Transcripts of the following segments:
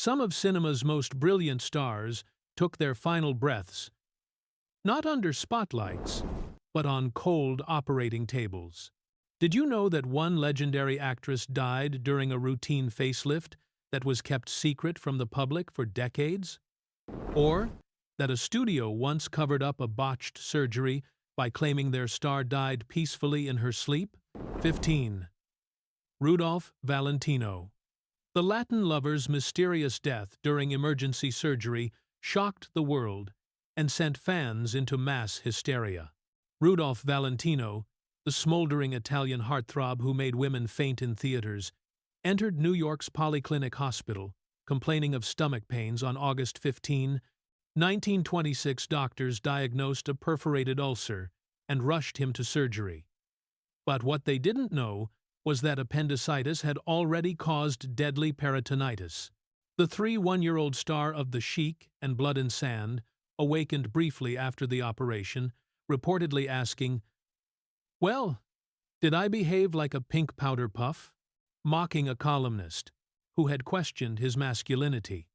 Some of cinema's most brilliant stars took their final breaths, not under spotlights, but on cold operating tables. Did you know that one legendary actress died during a routine facelift that was kept secret from the public for decades? Or that a studio once covered up a botched surgery by claiming their star died peacefully in her sleep? 15. Rudolph Valentino. The Latin lover's mysterious death during emergency surgery shocked the world and sent fans into mass hysteria. Rudolph Valentino, the smoldering Italian heartthrob who made women faint in theaters, entered New York's Polyclinic Hospital, complaining of stomach pains on August 15, 1926. Doctors diagnosed a perforated ulcer and rushed him to surgery. But what they didn't know was that appendicitis had already caused deadly peritonitis. The 1-year-old star of The Sheik and Blood and Sand awakened briefly after the operation, reportedly asking, "Well, did I behave like a pink powder puff?" mocking a columnist who had questioned his masculinity.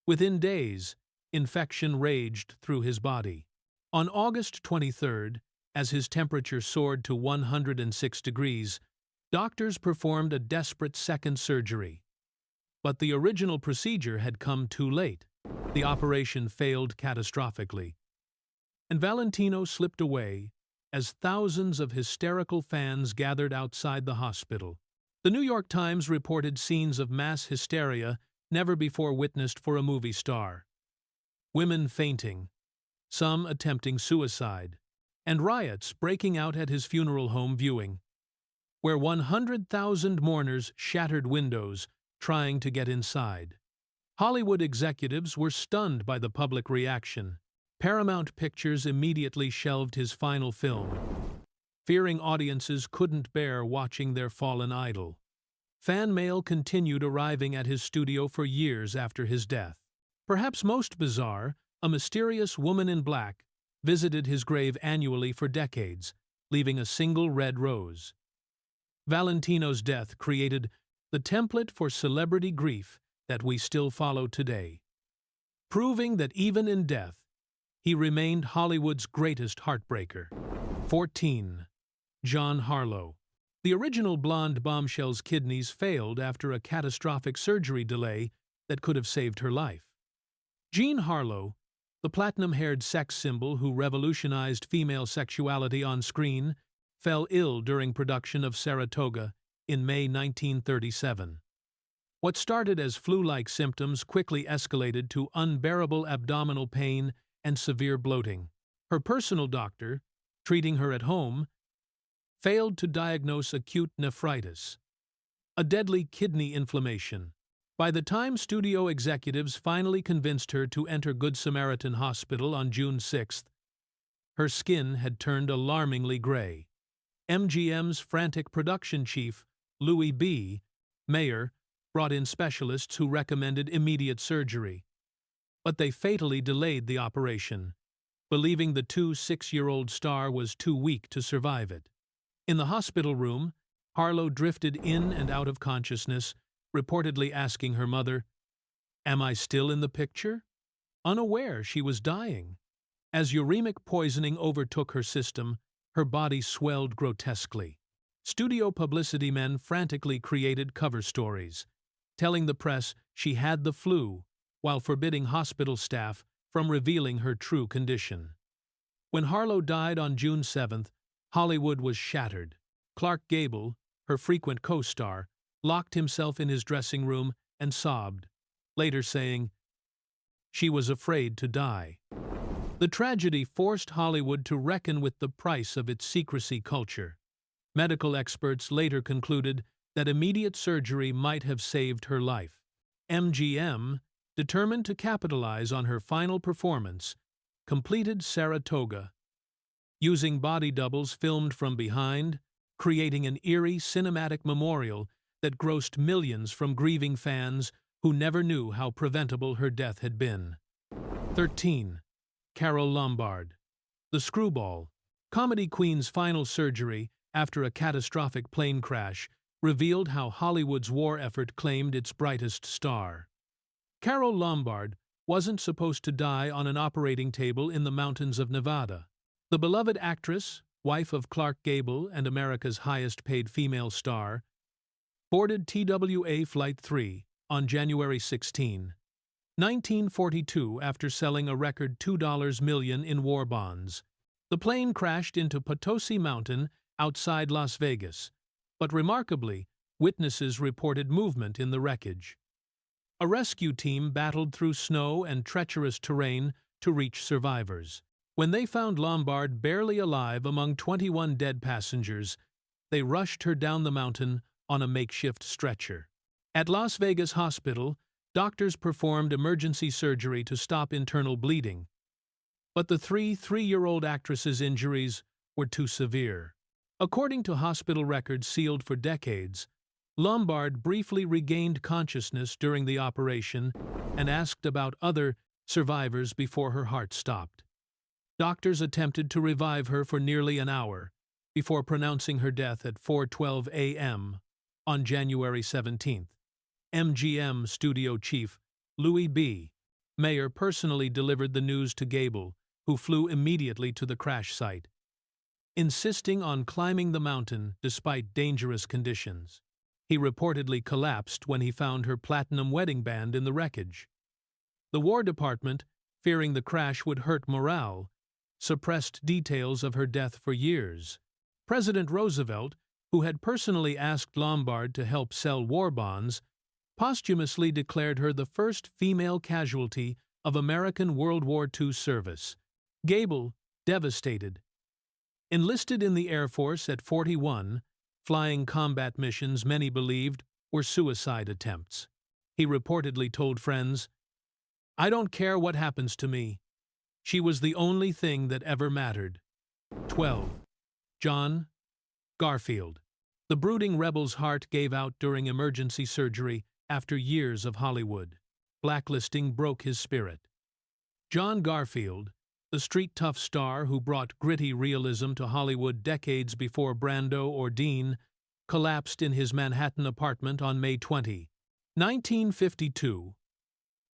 Within days, infection raged through his body. On August 23rd, as his temperature soared to 106 degrees, doctors performed a desperate second surgery. But the original procedure had come too late. The operation failed catastrophically, and Valentino slipped away as thousands of hysterical fans gathered outside the hospital. The New York Times reported scenes of mass hysteria never before witnessed for a movie star. Women fainting, some attempting suicide, and riots breaking out at his funeral home viewing, where 100,000 mourners shattered windows trying to get inside. Hollywood executives were stunned by the public reaction. Paramount Pictures immediately shelved his final film, fearing audiences couldn't bear watching their fallen idol. Fan mail continued arriving at his studio for years after his death. Perhaps most bizarre, a mysterious woman in black visited his grave annually for decades, leaving a single red rose. Valentino's death created the template for celebrity grief that we still follow today, proving that even in death, he remained Hollywood's greatest heartbreaker. 14. John Harlow. The original blonde bombshell's kidneys failed after a catastrophic surgery delay that could have saved her life. Jean Harlow, the platinum-haired sex symbol who revolutionized female sexuality on screen, fell ill during production of Saratoga in May 1937. What started as flu-like symptoms quickly escalated to unbearable abdominal pain and severe bloating. Her personal doctor, treating her at home, failed to diagnose acute nephritis, a deadly kidney inflammation. By the time studio executives finally convinced her to enter Good Samaritan Hospital on June 6, her skin had turned alarmingly gray. MGM's frantic production chief, Louis B. Mayer, brought in specialists who recommended immediate surgery. But they fatally delayed the operation, believing the 6-year-old star was too weak to survive it. In the hospital room, Harlow drifted in and out of consciousness, reportedly asking her mother, "Am I still in the picture?" unaware she was dying. As uremic poisoning overtook her system, her body swelled grotesquely. Studio publicity men frantically created cover stories, telling the press she had the flu, while forbidding hospital staff from revealing her true condition. When Harlow died on June 7th, Hollywood was shattered. Clark Gable, her frequent co-star, locked himself in his dressing room and sobbed, later saying, "She was afraid to die." The tragedy forced Hollywood to reckon with the price of its secrecy culture. Medical experts later concluded that immediate surgery might have saved her life. MGM, determined to capitalize on her final performance, completed Saratoga, using body doubles filmed from behind, creating an eerie cinematic memorial that grossed millions from grieving fans who never knew how preventable her death had been. 13. Carole Lombard. The Screwball. Comedy queen's final surgery after a catastrophic plane crash revealed how Hollywood's war effort claimed its brightest star. Carole Lombard wasn't supposed to die on an operating table in the mountains of Nevada. The beloved actress, wife of Clark Gable and America's highest-paid female star, boarded TWA Flight 3 on January 16, 1942 after selling a record $2 million in war bonds. The plane crashed into Potosi Mountain outside Las Vegas, but remarkably, witnesses reported movement in the wreckage. A rescue team battled through snow and treacherous terrain to reach survivors. When they found Lombard barely alive among 21 dead passengers, they rushed her down the mountain on a makeshift stretcher. At Las Vegas Hospital, doctors performed emergency surgery to stop internal bleeding, but the three-year-old actress's injuries were too severe. According to hospital records sealed for decades, Lombard briefly regained consciousness during the operation and asked about other survivors before her heart stopped. Doctors attempted to revive her for nearly an hour before pronouncing her death at 4:12 a.m. on January 17th. MGM studio chief Louis B. Mayer personally delivered the news to Gable, who flew immediately to the crash site, insisting on climbing the mountain despite dangerous conditions. He reportedly collapsed when he found her platinum wedding band in the wreckage. The War Department, fearing the crash would hurt morale, suppressed details of her death for years. President Roosevelt, who had personally asked Lombard to help sell war bonds, posthumously declared her the first female casualty of American World War II service. Gable, devastated, enlisted in the Air Force at 41, flying combat missions many believed were suicide attempts. He reportedly told friends, "I don't care what happens to me. She was the only thing that ever mattered." 12. John Garfield. The brooding rebel's heart gave out during emergency surgery after years of Hollywood. Blacklisting broke his spirit. John Garfield, the street-tough star who brought gritty realism to Hollywood decades before Brando or Dean, collapsed in his Manhattan apartment on May 20, 1952.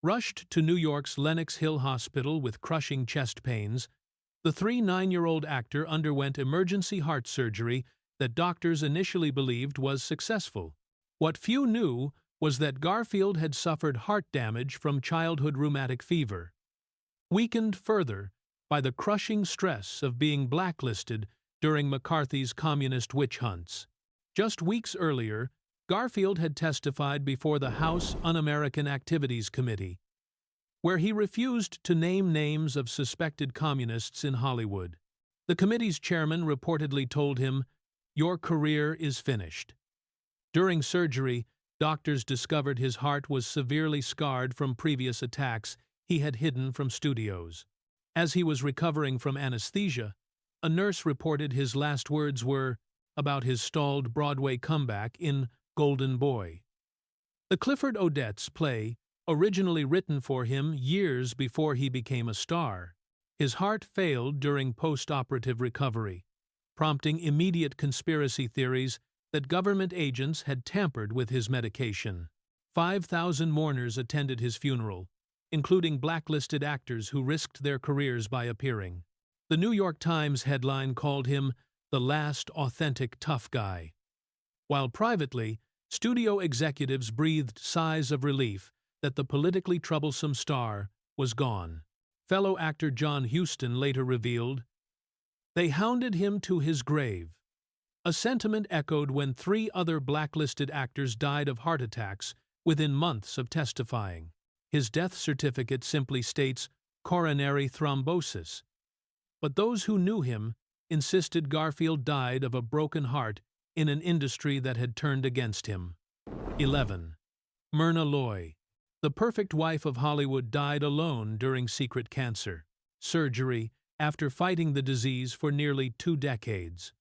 Rushed to New York's Lenox Hill Hospital with crushing chest pains, the 39-year-old actor underwent emergency heart surgery that doctors initially believed was successful. What few knew was that Garfield had suffered heart damage from childhood rheumatic fever, weakened further by the crushing stress of being blacklisted during McCarthy's communist witch hunts. Just weeks earlier, Garfield had testified before the House Un-American Activities Committee, where he refused to name names of suspected communists in Hollywood. The committee's chairman reportedly told him, "Your career is finished." During surgery, doctors discovered his heart was severely scarred from previous attacks he had hidden from studios. As he was recovering from anesthesia, a nurse reported his last words were about his stalled Broadway comeback in Golden Boy. The Clifford Odets play, originally written for him years before he became a star. His heart failed during post-operative recovery, prompting immediate conspiracy theories that government agents had tampered with his medication. 5,000 mourners attended his funeral, including blacklisted actors who risked their careers by appearing. The New York Times headline called him the last authentic tough guy. While privately, studio executives breathed sighs of relief that the politically troublesome star was gone. Fellow actor John Huston later revealed, "They hounded him to his grave," a sentiment echoed when 3 other blacklisted actors died of heart attacks within months of testifying. His death certificate simply states coronary thrombosis, but those who knew him insisted Garfield died of a broken heart in an industry that had turned against him. 11. Myrna Loy. The perfect wife of Hollywood died alone during secret cancer surgery after fighting the disease for nearly 2 decades.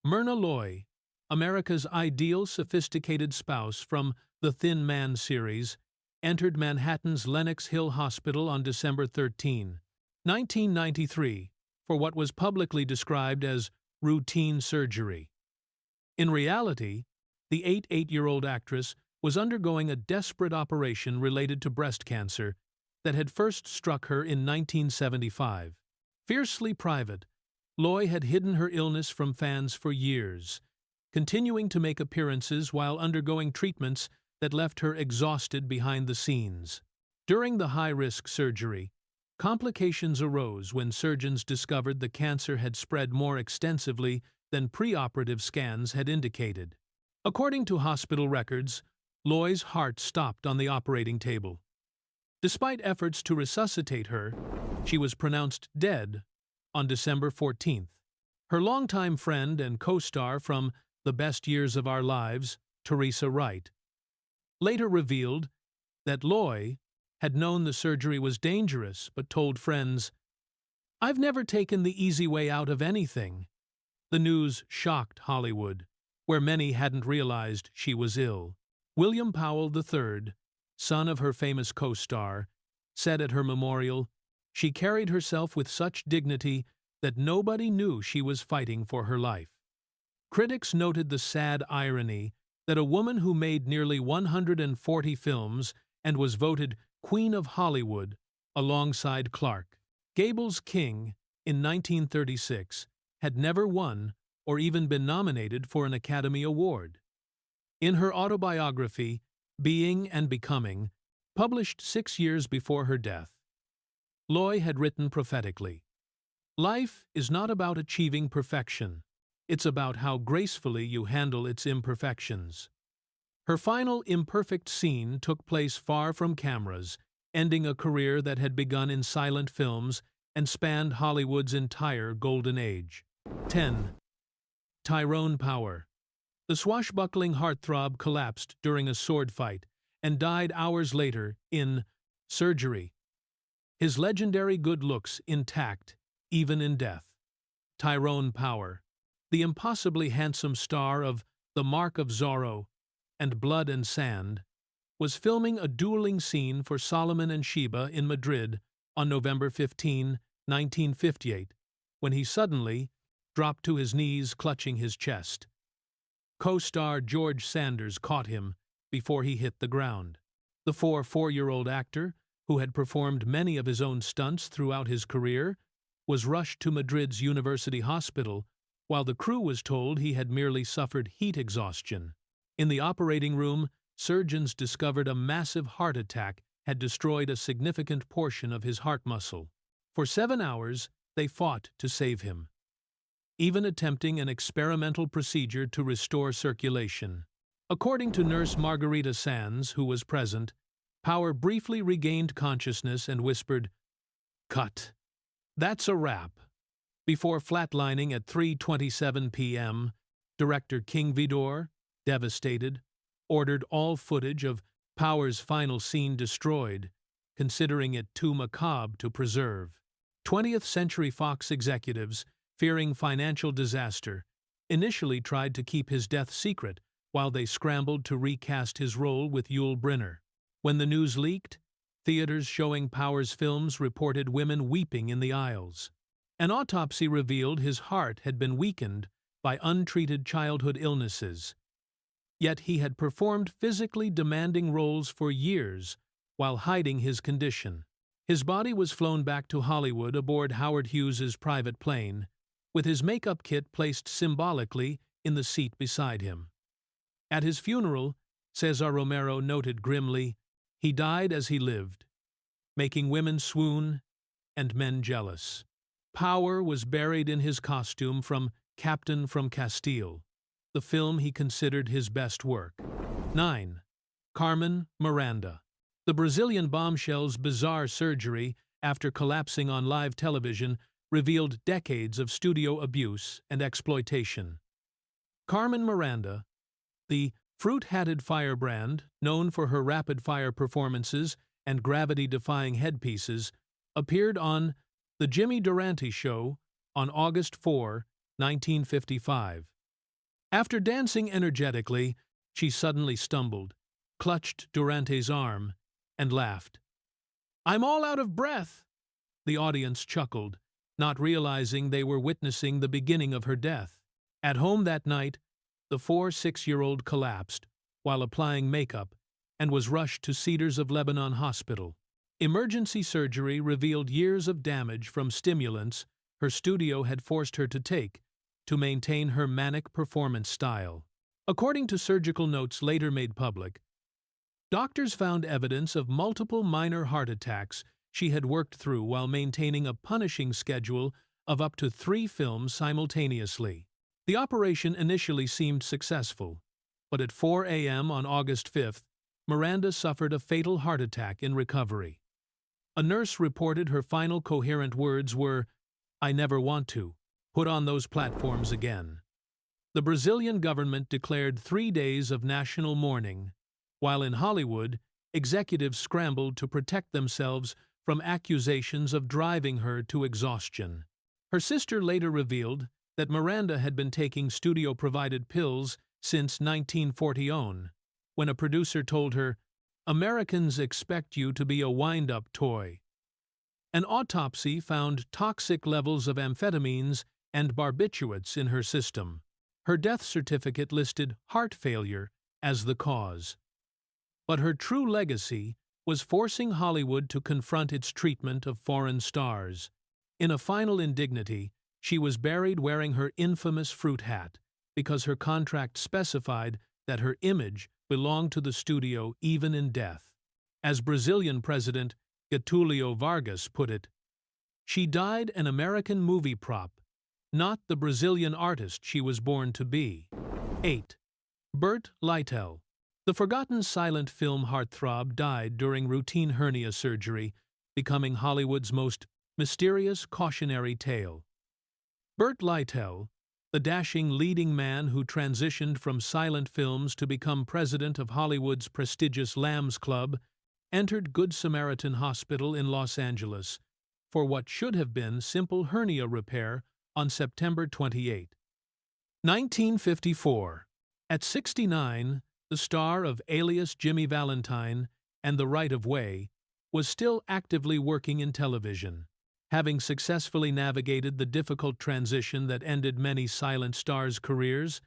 Myrna Loy, America's ideal sophisticated spouse from the Thin Man series, entered Manhattan's Lenox Hill Hospital on December 13, 1993, for what was publicly described as routine surgery. In reality, the 88-year-old actress was undergoing a desperate operation related to breast cancer that had first struck her in 1975. Fiercely private, Loy had hidden her illness from fans for years, continuing to make appearances while undergoing treatments that left her exhausted behind the scenes. During the high-risk surgery, complications arose when surgeons discovered the cancer had spread more extensively than preoperative scans had indicated. According to hospital records, Loy's heart stopped on the operating table. Despite efforts to resuscitate her, she was pronounced dead on December 14th. Her longtime friend and co-star from The Best Years of Our Lives, Teresa Wright, later revealed that Loy had known the surgery was dangerous but told friends, "I've never taken the easy way out of anything." The news shocked Hollywood, where many hadn't realized she was ill. William Powell III, son of her famous co-star, said at her memorial, "She carried herself with such dignity that nobody knew she was fighting for her life." Critics noted the sad irony that a woman who made nearly 140 films and was voted Queen of Hollywood alongside Clark Gable's King in 1936 had never won or even been nominated for an Academy Award. In her autobiography, Being and Becoming, published 6 years before her death, Loy had written prophetically, "Life is not about achieving perfection. It's about how gracefully you handle its imperfections." Her final imperfect scene took place far from cameras, ending a career that had begun in silent films and spanned Hollywood's entire golden age. 10. Tyrone Power. The swashbuckling heartthrob collapsed during a sword fight and died hours later in surgery. His legendary good looks intact, even in death. Tyrone Power, the impossibly handsome star of The Mark of Zorro and Blood and Sand, was filming a dueling scene for Solomon and Sheba in Madrid on November 15, 1958, when he suddenly dropped to his knees clutching his chest. Co-star George Sanders caught him before he hit the ground. The 4-year-old actor, who had performed many of his own stunts throughout his career, was rushed to Madrid's University Hospital, while the crew was told he had merely suffered heat exhaustion. In the operating room, surgeons discovered a massive heart attack had destroyed a significant portion of his heart muscle. For 7 hours, they fought to save him, even attempting an experimental procedure to restore circulation. According to nurse Margarita Sands, who was present, Power briefly regained consciousness and whispered, "Cut. That's a wrap." Before flatlining at 3:27 p.m., director King Vidor, devastated, ordered all footage of Power's final scene destroyed, considering it too macabre to preserve. 20th Century Fox executives, fearing financial disaster, initially tried to keep his death secret while they scrambled to recast his role with Yul Brynner. When the news leaked, theaters showing Power's films reported women weeping in the aisles. An autopsy revealed his heart had been weakened by untreated childhood illnesses. Yet he had performed physically demanding roles for years while hiding his condition. His body was flown back to Hollywood aboard Howard Hughes's private plane, with his makeup kit placed symbolically in the seat beside him. At his funeral, Cesar Romero noted grimly, "He died as he lived, making women swoon and men jealous." Power was buried in his costume from Captain from Castile, the film he considered his best work. 9. Carmen Miranda. The Brazilian bombshell's bizarre surgery, after collapsing on live television, revealed decades of studio abuse and exploitation. Carmen Miranda, the fruit-hatted firebrand, known for her rapid-fire performances and gravity-defying headpieces, appeared on The Jimmy Durante Show on August 4, 1955. After dancing energetically, she suddenly stumbled, clutched Durante's arm, and laughed. "I'm all out of breath!" The audience chuckled, not realizing they were witnessing the beginning of her death. At home that night, the 6-year-old collapsed, while applying makeup and was rushed to Cedars of Lebanon Hospital. Emergency surgery revealed years of damage from stimulants her studio had forced her to take to maintain her manic performance style. According to surgical notes later made public, doctors found evidence of multiple minor heart attacks she had worked through while maintaining a punishing schedule of up to 3 films simultaneously. The operation initially seemed successful, but at 4 a.m. on August 5th, Miranda suffered a fatal heart attack in recovery. A nurse reported her final coherent words were, "I never want to put on those platforms again." The Brazilian government declared 3 days of national mourning, while in Hollywood, executives scrambled to protect themselves from accusations of driving her to exhaustion. Her sister later revealed that Miranda had been taking studio-provided pills since 1940, when a producer told her, "Americans expect you to be a wind-up toy." An autopsy found toxic levels of amphetamines and barbiturates in her system. Her death certificate listed heart failure as the cause. But her true legacy was forcing Hollywood to confront its treatment of foreign stars. In a final indignity, she was buried wearing her infamous fruit hat, because her contract specified that her image belonged to the studio even in death. As Brazilian President Getúlio Vargas put it, "She died an American movie prop, not the Brazilian artist she was born to be." 8. Bert Lytell. The forgotten silent film heartthrob died during routine hernia surgery, becoming Hollywood's most mysterious cautionary tale. Bert Lytell, the dashing leading man who transitioned from silent films to become president of Hollywood's prestigious Lambs Club, entered Good Samaritan Hospital in Los Angeles for what should have been simple hernia repair on September 28, 1954. At 69, the star of Alias Jimmy Valentine and The Right of Way was still actively working in television. Having successfully navigated the difficult transition that ended many silent stars' careers,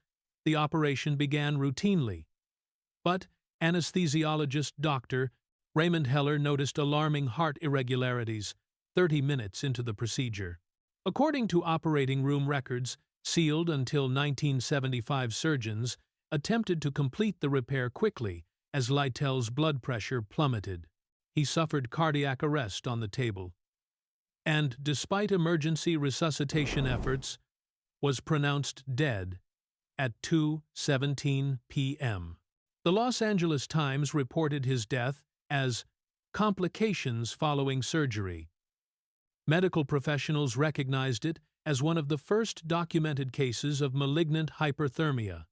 the operation began routinely. But anesthesiologist Dr. Raymond Heller noticed alarming heart irregularities 30 minutes into the procedure. According to operating room records, sealed until 1975, surgeons attempted to complete the repair quickly as Lytell's blood pressure plummeted. He suffered cardiac arrest on the table, and, despite emergency resuscitation efforts, was pronounced dead at 2:17 p.m. The Los Angeles Times reported his death as complications following surgery. Medical professionals recognized it as one of the first documented cases of malignant hyperthermia,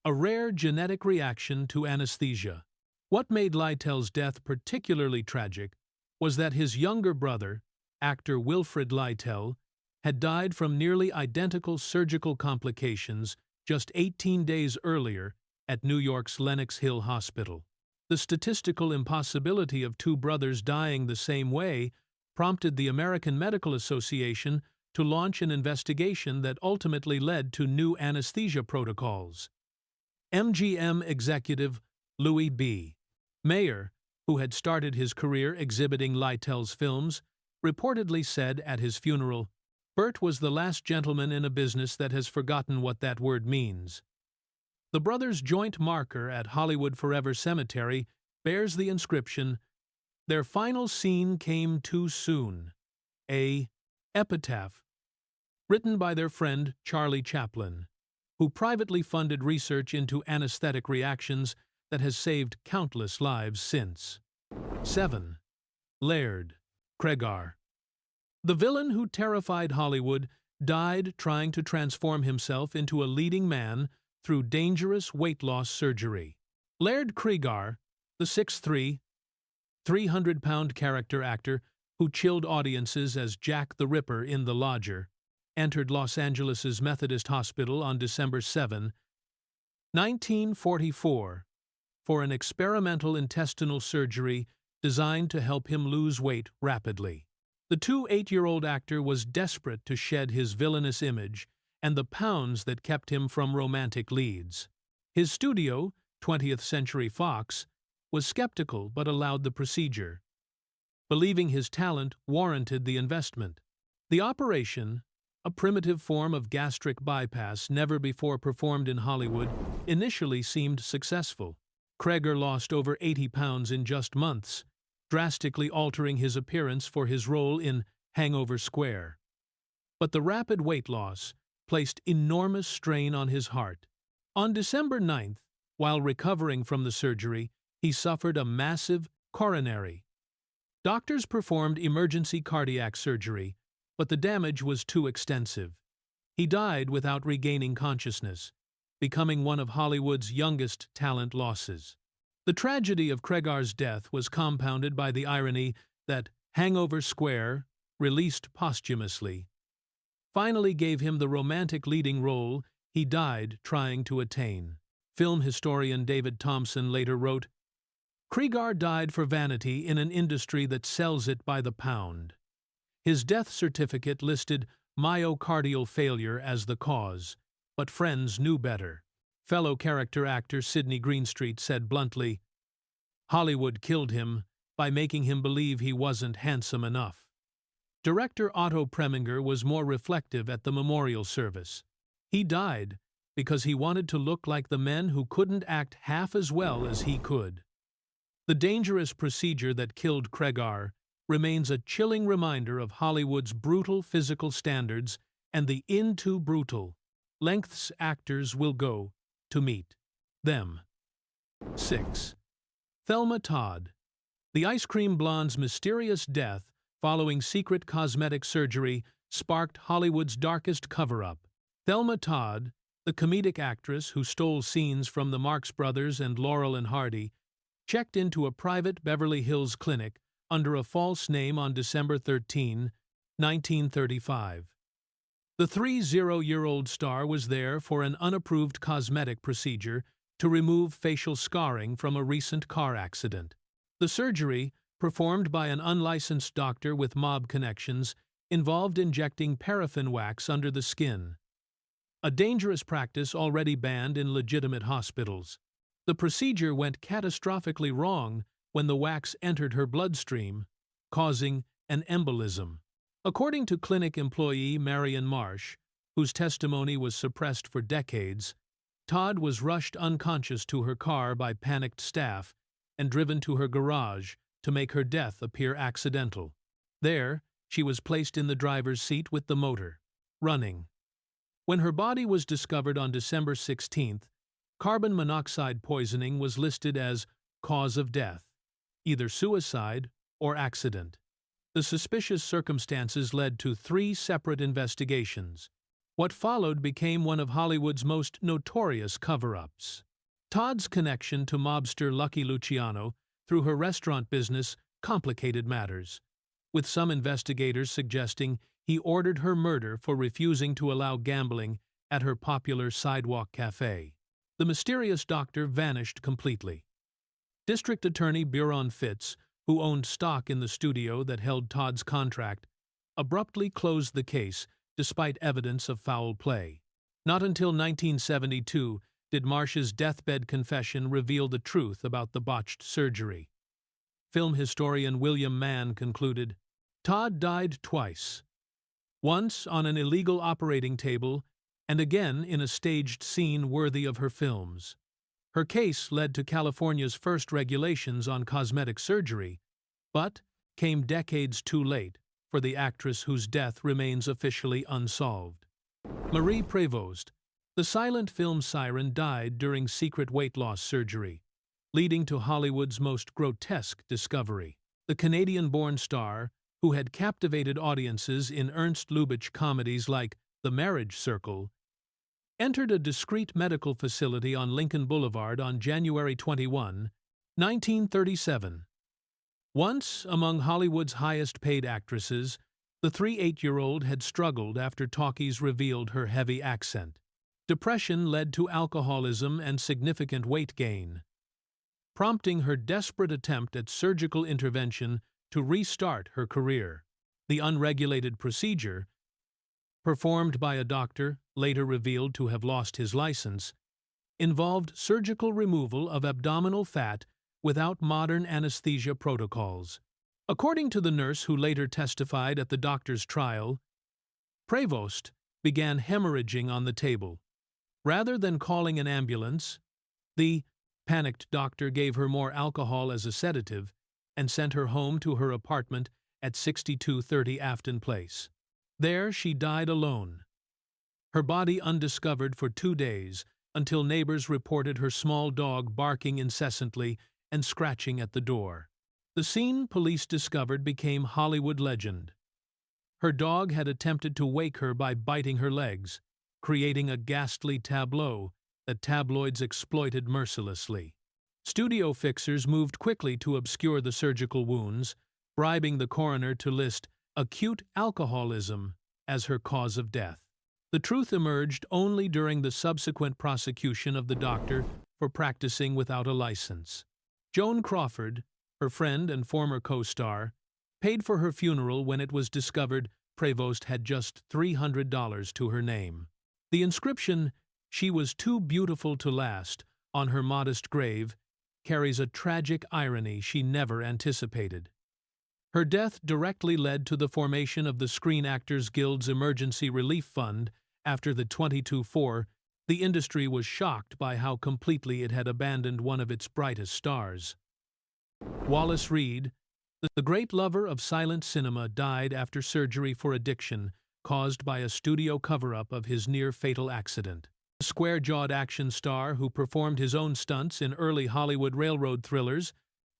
a rare genetic reaction to anesthesia. What made Lytell's death particularly tragic was that his younger brother, actor Wilfred Lytell, had died from nearly identical surgical complications just 18 days earlier at New York's Lenox Hill Hospital. The statistical impossibility of 2 brothers dying the same way prompted the American Medical Association to launch an investigation that ultimately led to new anesthesia protocols. MGM executive Louis B. Mayer, who had started his career exhibiting Lytell's films, reportedly said at his funeral, "Bert was the last gentleman in a business that has forgotten what that word means." The brothers' joint marker at Hollywood Forever Cemetery bears the inscription, "Their final scene came too soon," a epitaph written by their friend Charlie Chaplin, who privately funded research into anesthetic reactions that has saved countless lives since. 7. Laird Cregar. The villain who terrified Hollywood died trying to transform himself into a leading man through dangerous weight loss surgery. Laird Cregar, the 6'3", 300-pound character actor who chilled audiences as Jack the Ripper in The Lodger, entered Los Angeles' Methodist Hospital on December 7, 1944, for an experimental intestinal surgery designed to help him lose weight rapidly. The 28-year-old actor was desperate to shed his villainous image and the pounds that kept him from romantic leads. His studio, 20th Century Fox, was skeptical but allowed the procedure, believing his talent warranted the investment. The operation, a primitive form of gastric bypass never before performed in Hollywood, initially seemed successful. Cregar lost over 80 pounds in just months, drastically altering his appearance for his role in Hangover Square. But the rapid weight loss placed enormous strain on his heart. On December 9th, while recovering from the surgery, he suffered a massive coronary. Doctors performed emergency cardiac surgery, but the damage was too extensive. He died without regaining consciousness, becoming one of Hollywood's youngest talent losses. The tragedy of Cregar's death was compounded by the irony that Hangover Square, released posthumously, finally gave him the romantic leading role he died trying to attain. Film historian David Thompson later wrote, "Cregar died for vanity in an industry that sells it by the pound." His death certificate listed myocardial failure as the cause, but friends knew better. Fellow character actor Sidney Greenstreet said bluntly, "Hollywood killed him by making him believe he wasn't handsome enough." Director Otto Preminger was more reflective at the memorial service. He died because he wanted to look like the men who couldn't act half as well as he could. The dangerous procedure that killed Cregar remains a chilling reminder of Hollywood's brutal physical standards and the into brutal lengths actors will go to meet them. 6. Thelma Todd. The ice cream blonde's mysterious death following secret cosmetic surgery sparked Hollywood's darkest cover-up. Thelma Todd, the comedic actress who stole scenes from the Marx Brothers and Laurel and Hardy, checked into a private Beverly Hills clinic under a false name on December 13, 1935. The 30-year-old star was there for an unapproved cosmetic procedure to remove facial scarring from a recent car accident. The surgery, performed by an unlicensed doctor with mob connections, involved injecting paraffin wax under the skin, a dangerous practice already banned in legitimate hospitals. The procedure went catastrophically wrong when the wax entered her bloodstream, causing an embolism. According to clinic employee Marion Marsh, whose testimony was suppressed for decades, Todd was rushed unconscious to her car by panicked staff and driven to her garage to make her death appear accidental. There, she was placed in the driver's seat with the motor running. When her body was discovered on December 16th, carbon monoxide poisoning was listed as cause of death, either suicide or accident. The suspicious circumstances led to 3 separate investigations. What followed became one of Hollywood's most notorious cover-ups. Todd's connection to mobster Lucky Luciano through her restaurant business complicated matters, with some investigators suggesting he ordered her murder for refusing to allow gambling at her popular sidewalk cafe. The mysterious doctor vanished completely. District Attorney Buron Fitz, who owned stock in the studio that held Todd's contract, abruptly closed the case despite evidence of foul play. Not until 1972 did Marsh's deathbed confession reveal the truth about the botched surgery. Film historian William Mann concluded, "Todd died twice. Once on an illegal operating table, and again in a staged scene worthy of her films. Her case led to California's first regulations on cosmetic surgery, but came decades too late for the actress whose death remains officially unsolved." Marie Prevost, the silent film siren, died during secret weight loss surgery, leading to Hollywood's most grotesque discovery. The Canadian-born star, who had captivated audiences in Ernst Lubitsch comedies like The Marriage Circle, entered a discreet medical facility on Lincoln Boulevard on January 21, 1937. Once among Hollywood's highest-paid actresses, the 38-year-old had struggled after talkies revealed her heavy accent. Depression led to alcoholism and significant weight gain, prompting her desperate attempt at surgical intervention to restart her career. The unregulated procedure, performed by a doctor later revealed to have lost his license, involved surgical removal of abdominal fat without modern anesthesia protocols. According to the nurse who later testified at the doctor's trial, Prevost began hemorrhaging on the table. Rather than calling an ambulance, the panicked doctor gave her more alcohol as a sedative and sent her home to her apartment at 6230 Afton Place. There she died alone, her body undiscovered for 2 days until neighbors reported her small dog barking incessantly and scratching at the door. The scene police discovered became Hollywood legend. Her dog had attempted to wake her by biting her legs, creating a ghastly tableau that tabloids exploited mercilessly. Studio fixers moved quickly to obscure the surgical wounds, bribing the coroner to list acute alcoholism as her cause of death. The truth emerged only during the subsequent prosecution of the doctor for practicing without a license. Joan Crawford, her friend and former co-star, paid for her funeral when it was discovered Prevost had just $300 to her name. The inscription, "She was too beautiful to last," on her modest grave, carries a tragic irony she never anticipated. Her death directly led to the formation of the Screen Actors Guild's Emergency Relief Fund. After the 22-4, the industry was shocked by how completely it had abandoned one of its brightest stars. Wallace Reid, the great lover of silent cinema, died after surgery for addiction caused by a studio cover-up of his near-fatal accident. The square-jawed action star who performed his own stunts in early Hollywood railroad thrillers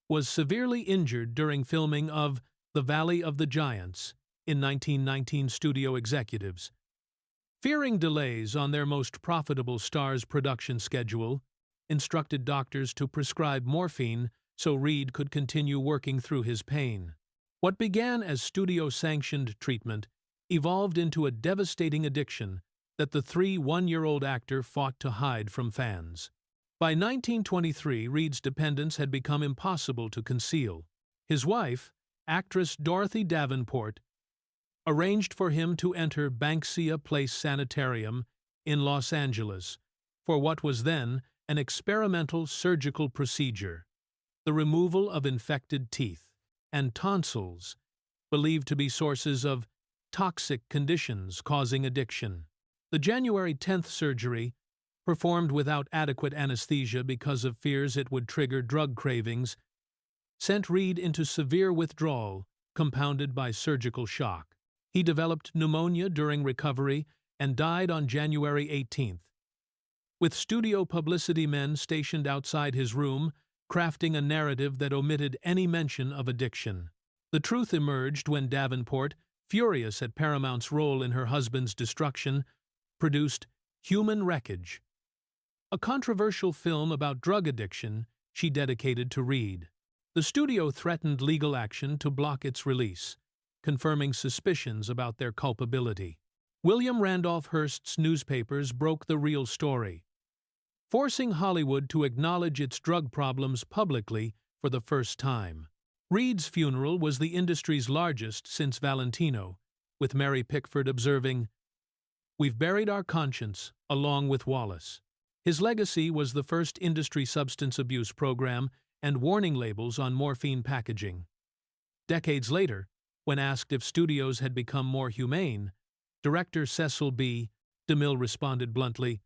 was severely injured during filming of The Valley of the Giants in 1919. Studio executives, fearing delays on their most profitable star's production schedule, instructed doctors to prescribe morphine so Reid could continue working through his pain. What began as studio-sanctioned treatment evolved into a devastating addiction that the 1-year-old actor fought to hide from fans. By 1923, Reid's dependence had become impossible to conceal. His wife, actress Dorothy Davenport, arranged for him to enter Banksia Place Sanitarium in Los Angeles for what was then an experimental surgical procedure, the removal of infected teeth and tonsils, believed to be sources of toxic conditions causing addiction. The January 10th surgery, performed without adequate anesthesia because of fears it would trigger drug cravings, sent Reid into severe withdrawal compounded by surgical shock. He developed pneumonia during recovery and died on January 18th, with studio publicity men stationed outside his room crafting a narrative that omitted any mention of addiction. The truth emerged when Davenport, furious at Paramount's role in her husband's destruction, produced Human Wreckage, a controversial film about drug addiction she dedicated to Reid. The studio threatened legal action to block its release, confirming suspicions about their culpability. William Randolph Hearst's newspapers broke the real story, forcing Hollywood to acknowledge its drug problems publicly for the first time. Reid's funeral was the industry's largest since Valentino, with Mary Pickford observing, "We've buried our conscience, along with Wallace." His legacy was the first industry substance abuse program and warning labels on morphine packaging. Decades later, when asked if studios had become more humane, director Cecil B. DeMille responded bluntly,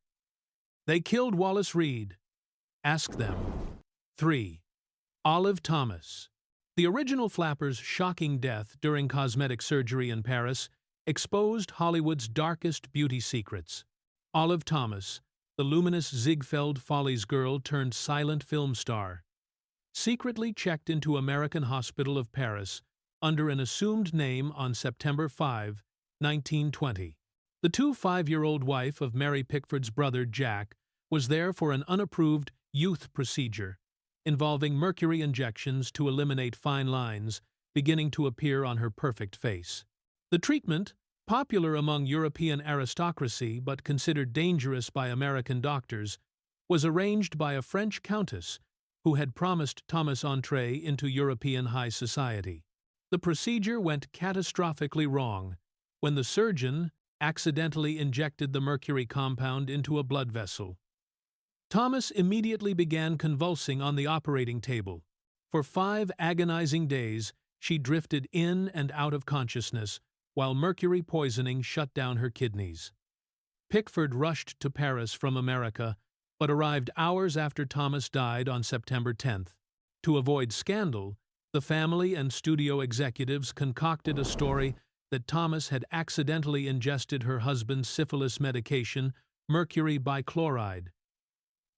"They killed Wallace Reid. Ask them." 3. Olive Thomas. The original flapper's shocking death during cosmetic surgery in Paris exposed Hollywood's darkest beauty secrets. Olive Thomas, the luminous Ziegfeld Follies girl turned silent film star, secretly checked into American Hospital of Paris under an assumed name on September 5, 1920. The 5-year-old wife of Mary Pickford's brother Jack was there for an unapproved youth procedure involving mercury injections to eliminate fine lines beginning to appear on her perfect face. The treatment, popular among European aristocracy but considered dangerous by American doctors, was arranged by a French countess who had promised Thomas entrée into European high society. The procedure went catastrophically wrong when the surgeon accidentally injected the mercury compound into a blood vessel. Thomas immediately began convulsing on the operating table. For 5 agonizing days, she drifted in and out of consciousness, while mercury poisoning shut down her kidneys. Pickford rushed to Paris from America, but arrived hours after Thomas died on September 10th. To avoid scandal, the family and studio executives concocted a story that Thomas had accidentally ingested her husband's syphilis medication, mercury bichloride,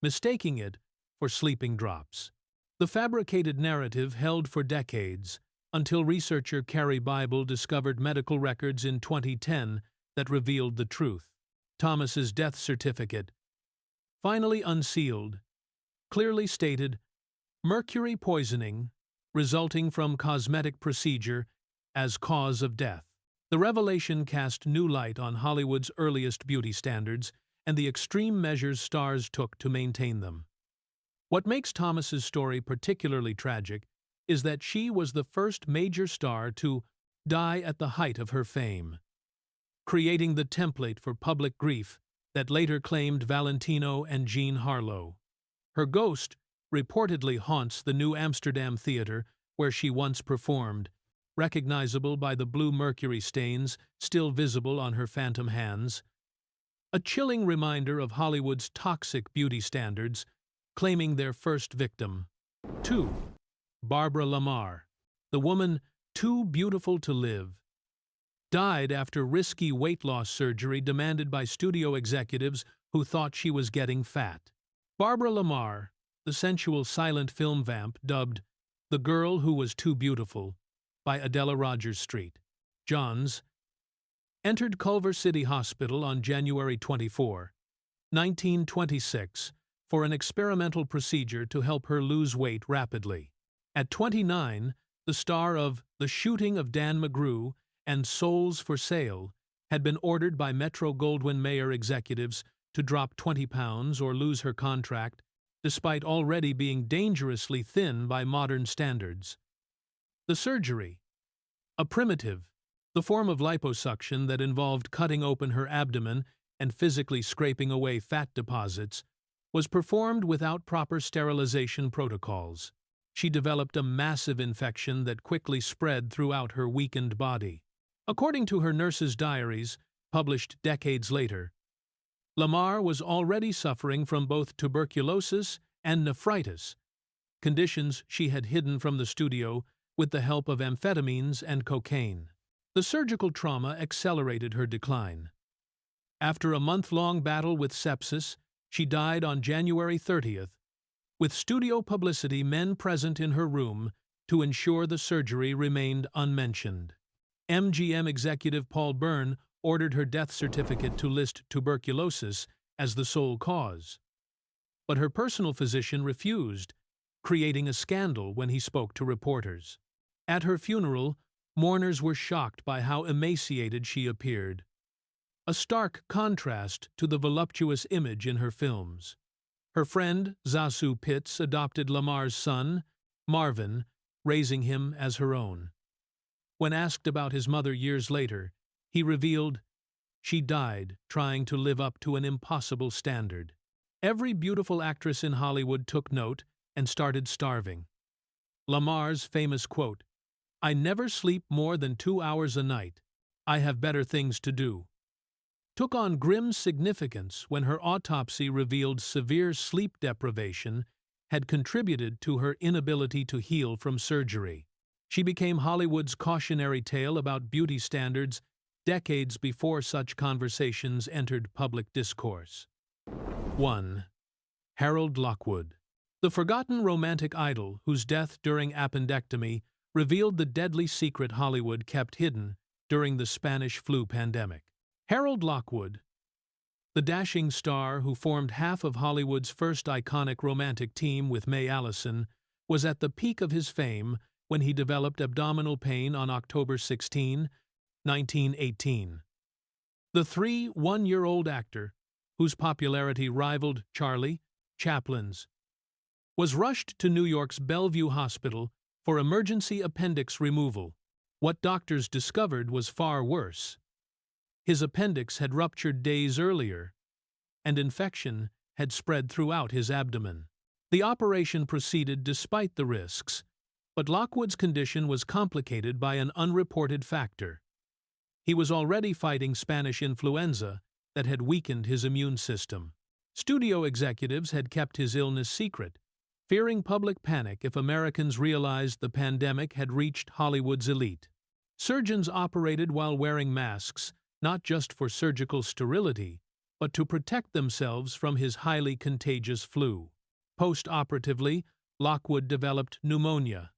mistaking it for sleeping drops. The fabricated narrative held for decades, until researcher Carrie Bible discovered medical records in 2010 that revealed the truth. Thomas's death certificate, finally unsealed, clearly stated mercury poisoning resulting from cosmetic procedure as cause of death. The revelation cast new light on Hollywood's earliest beauty standards and the extreme measures stars took to maintain them. What makes Thomas's story particularly tragic is that she was the first major star to die at the height of her fame, creating the template for public grief that later claimed Valentino and Jean Harlow. Her ghost reportedly haunts the New Amsterdam Theatre where she once performed, recognizable by the blue mercury stains still visible on her phantom hands. A chilling reminder of Hollywood's toxic beauty standards, claiming their first victim. 2. Barbara Marr, the woman too beautiful to live, died after risky weight loss surgery demanded by studio executives who thought she was getting fat. Barbara Marr, the sensual silent film vamp dubbed The Girl Who Was Too Beautiful by Adela Rogers Street, Johns, entered Culver City Hospital on January 24, 1926, for an experimental procedure to help her lose weight rapidly. At 29, the star of The Shooting of Dan McGrew and Souls for Sale had been ordered by Metro-Goldwyn-Mayer executives to drop 20 pounds or lose her contract, despite already being dangerously thin by modern standards. The surgery, a primitive, the form of liposuction that involved cutting open her abdomen and physically scraping away fat deposits, was performed without proper sterilization protocols. She developed a massive infection that quickly spread throughout her weakened body. According to her nurse's diaries, published decades later, Marr was already suffering from both tuberculosis and nephritis, conditions she had hidden from the studio with the help of amphetamines and cocaine. The surgical trauma accelerated her decline. After a month-long battle with sepsis, she died on January 30th, with studio publicity men present in her room to ensure the surgery remained unmentioned. MGM executive Paul Byrne ordered her death certificate to list tuberculosis as the sole cause. But her personal physician refused, creating a scandal when he spoke to reporters. At her funeral, mourners were shocked by how emaciated she appeared, a stark contrast to the voluptuous image in her films. Her friend, Zasu Pitts, adopted Lamar's son, Marvin, raising him as her own. When asked about his mother years later, he revealed, "She died trying to live up to an impossible standard." Every beautiful actress in Hollywood took note and started starving. Lamar's famous quote, "I never sleep more than 2 hours a night. I have better things to do," took on grim significance when her autopsy revealed severe sleep deprivation had contributed to her inability to heal from surgery. She became Hollywood's cautionary tale about beauty standards decades before such conversations entered public discourse. 1. Harold Lockwood, the forgotten romantic idol whose death during appendectomy revealed the deadly secret Hollywood kept hidden during the Spanish flu pandemic. Harold Lockwood, the dashing star who formed half of Hollywood's first iconic romantic team with May Allison, was at the peak of his fame when he developed abdominal pain on October 16, 1918. The 1-year-old actor, whose popularity rivaled Charlie Chaplin's, was rushed to New York's Bellevue Hospital for emergency appendix removal. What doctors discovered was far worse. His appendix had ruptured days earlier, and infection had spread throughout his abdomen. The operation proceeded despite the risks, but Lockwood's condition was complicated by an unreported factor. He was already fighting Spanish influenza that had weakened his immune system. Studio executives had kept his illness secret, fearing public panic if Americans realized the pandemic had reached Hollywood's elite. Surgeons operated while wearing masks, not just for surgical sterility, but to protect themselves from his highly contagious flu. Post-operatively, Lockwood developed pneumonia,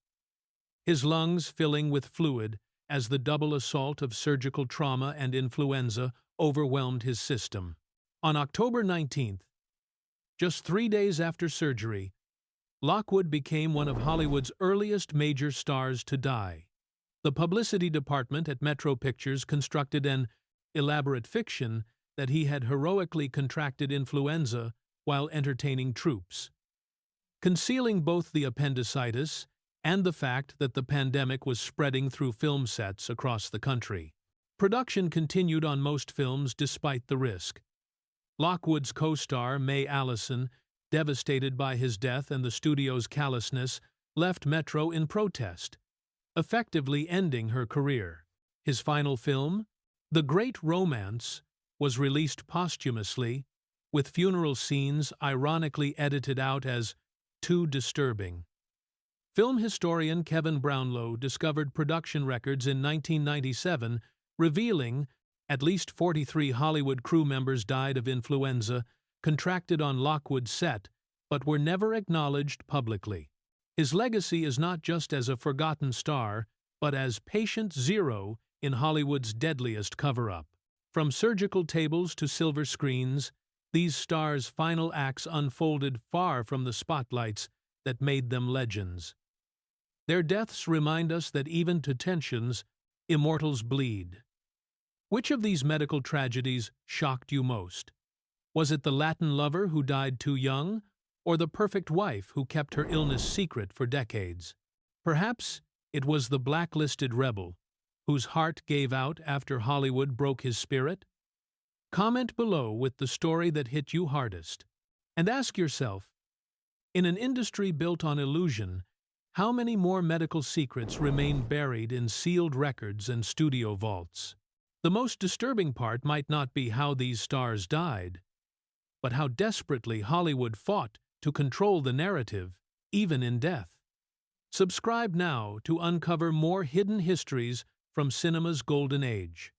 his lungs filling with fluid as the double assault of surgical trauma and influenza overwhelmed his system. On October 19th, just 3 days after surgery, Lockwood became one of Hollywood's earliest major stars to die. The publicity department at Metro Pictures constructed an elaborate fiction that he had heroically contracted influenza while entertaining troops, concealing both the appendicitis and the fact that the pandemic was spreading through film sets across the country. Production continued on most films despite the risk. Lockwood's co-star, May Allison, devastated by his death and the studio's callousness, left Metro in protest, effectively ending her career. His final film, The Great Romance, was released posthumously, with funeral scenes ironically edited out as too disturbing. Film historian Kevin Brownlow discovered production records in 1997 revealing at least 43 Hollywood crew members died of influenza contracted on Lockwood's set, but were never acknowledged publicly. His legacy is not just as a forgotten star, but as patient zero in Hollywood's deadliest cover-up. From surgical tables to silver screens, these stars' final acts unfolded far from the spotlights that made them legends. Their deaths remind us that even to tensions, immortals bleed. Which of these medical tragedies shocked you most? Was it the Latin lover who died too young, or the perfect wife who kept her illness secret for decades? Perhaps it was the blacklisted rebel, whose heart gave out after Hollywood broke his spirit? Comment below with the story that hit you hardest. And ask yourself, in an industry built on illusion, how many more medical secrets remain buried in sealed records and studio vaults? The most disturbing part might not be how these stars died, but how desperately Hollywood fought to control the narrative, even in death. Subscribe now to uncover more hidden histories from cinema's golden age.